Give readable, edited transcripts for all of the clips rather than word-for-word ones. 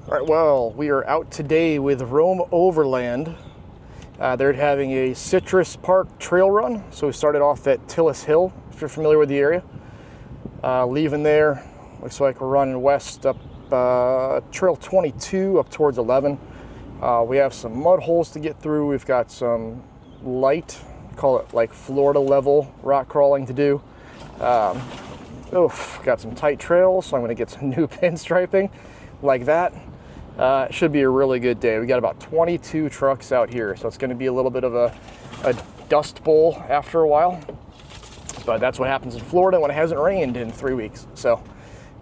All right, well, we are out today with Rome Overland. They're having a Citrus Park trail run. So we started off at Tillis Hill, if you're familiar with the area. Leaving there, looks like we're running west up Trail 22 up towards 11. We have some mud holes to get through. We've got some light, call it like Florida level rock crawling to do. Got some tight trails, so I'm gonna get some new pinstriping like that. It should be a really good day. We got about 22 trucks out here, so it's going to be a little bit of a dust bowl after a while. But that's what happens in Florida when it hasn't rained in 3 weeks. So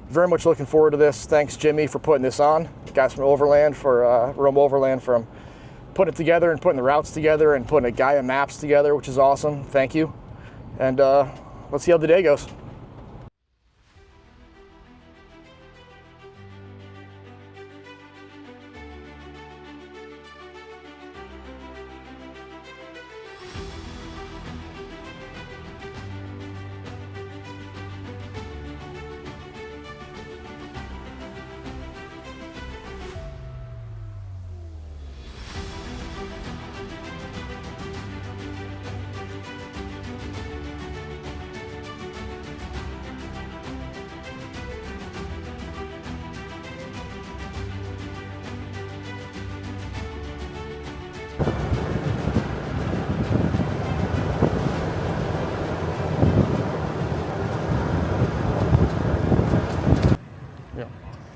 very much looking forward to this. Thanks, Jimmy, for putting this on. Guys from Overland, for Rome Overland, from putting it together and putting the routes together and putting a Gaia maps together, which is awesome. Thank you. And let's see how the day goes.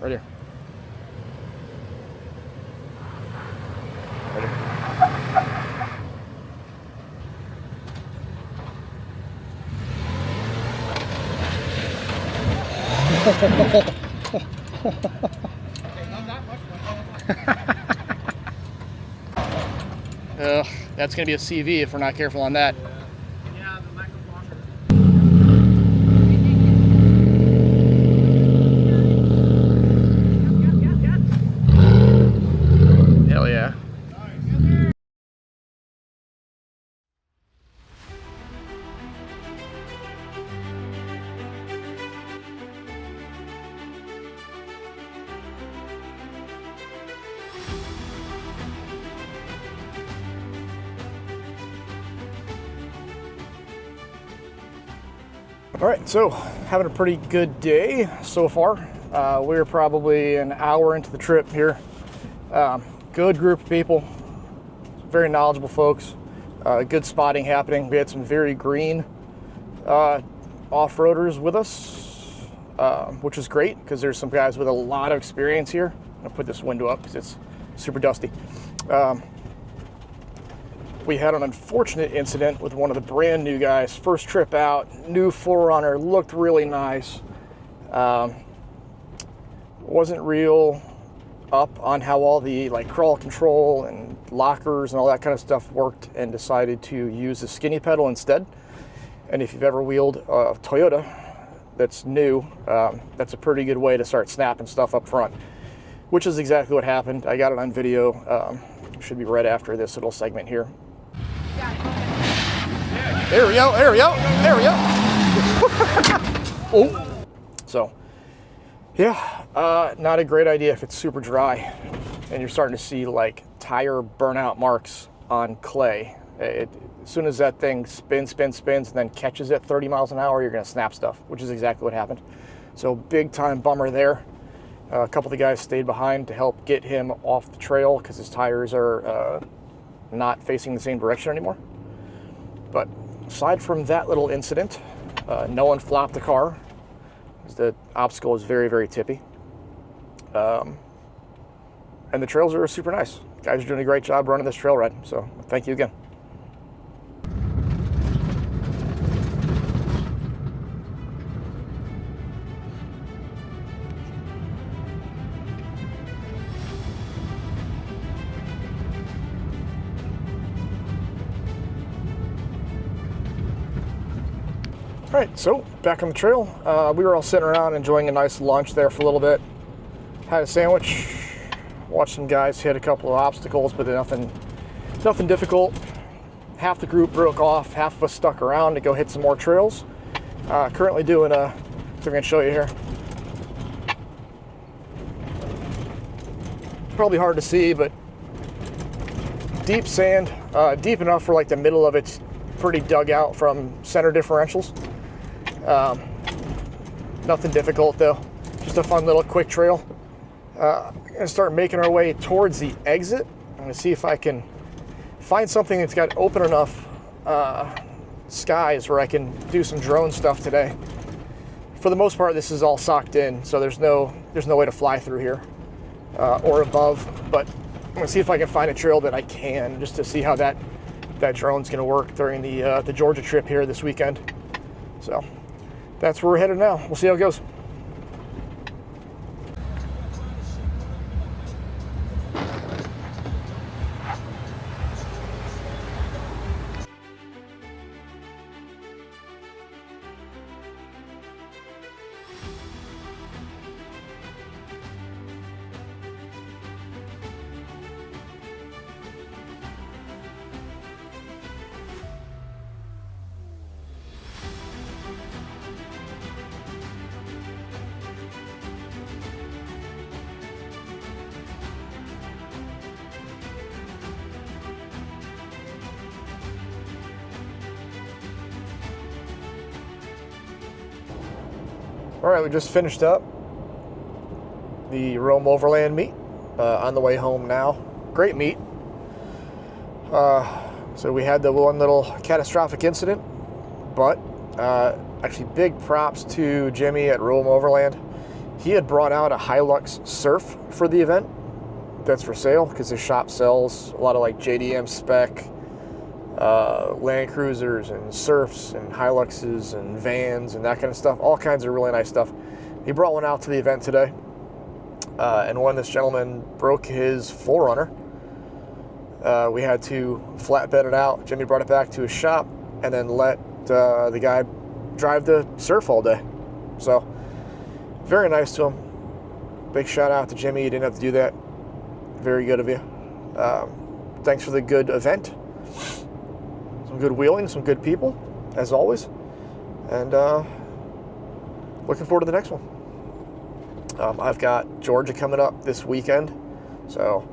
Right here. Right here. That's going to be a CV if we're not careful on that. Hell yeah. All right, so having a pretty good day so far. We're probably an hour into the trip here. Good group of people, very knowledgeable folks, good spotting happening. We had some very green off-roaders with us, which is great because there's some guys with a lot of experience here. I'm gonna put this window up because it's super dusty. We had an unfortunate incident with one of the brand new guys. First trip out, new 4Runner, looked really nice. Wasn't real up on how all the like crawl control and lockers and all that kind of stuff worked, and decided to use the skinny pedal instead. And if you've ever wheeled a Toyota that's new, that's a pretty good way to start snapping stuff up front, which is exactly what happened. I got it on video. Should be right after this little segment here. There we go, there we go, there we go. Oh, so yeah, not a great idea if it's super dry and you're starting to see like tire burnout marks on clay. As soon as that thing spins and then catches at 30 miles an hour, you're gonna snap stuff, which is exactly what happened. So big time bummer there. A couple of the guys stayed behind to help get him off the trail because his tires are not facing the same direction anymore. But aside from that little incident, no one flopped the car. The obstacle is very, very tippy. And the trails are super nice. Guys are doing a great job running this trail ride, so thank you again. All right, so back on the trail. We were all sitting around enjoying a nice lunch there for a little bit. Had a sandwich, watched some guys hit a couple of obstacles, but nothing difficult. Half the group broke off, half of us stuck around to go hit some more trails. Currently doing so I'm gonna show you here. Probably hard to see, but deep sand, deep enough for like the middle of it's pretty dug out from center differentials. Nothing difficult though, just a fun little quick trail. I'm gonna start making our way towards the exit. I'm gonna see if I can find something that's got open enough skies where I can do some drone stuff today. For the most part, this is all socked in, so there's no way to fly through here or above. But I'm gonna see if I can find a trail that I can, just to see how that drone's gonna work during the Georgia trip here this weekend. So that's where we're headed now. We'll see how it goes. All right, we just finished up the Rome Overland meet. On the way home now. Great meet. So we had the one little catastrophic incident, but actually big props to Jimmy at Rome Overland. He had brought out a Hilux Surf for the event that's for sale because his shop sells a lot of like JDM spec Land Cruisers and Surfs and Hiluxes and vans and that kind of stuff. All kinds of really nice stuff. He brought one out to the event today. And when this gentleman broke his 4Runner, we had to flatbed it out. Jimmy brought it back to his shop and then let the guy drive the Surf all day. So very nice to him. Big shout out to Jimmy. You didn't have to do that. Very good of you. Thanks for the good event. Some good wheeling, some good people, as always. And looking forward to the next one. I've got Georgia coming up this weekend. So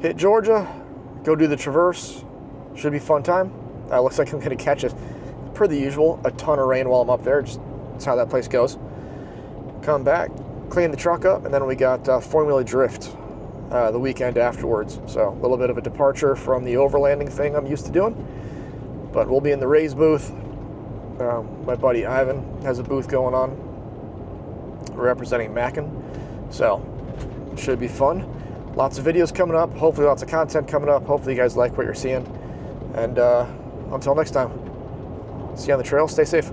hit Georgia, go do the Traverse. Should be a fun time. Looks like I'm going to catch, per the usual, a ton of rain while I'm up there. Just that's how that place goes. Come back, clean the truck up, and then we got Formula Drift the weekend afterwards. So a little bit of a departure from the overlanding thing I'm used to doing. But we'll be in the Rays booth. My buddy Ivan has a booth going on representing Mackin. So should be fun. Lots of videos coming up. Hopefully lots of content coming up. Hopefully you guys like what you're seeing. And until next time, see you on the trail. Stay safe.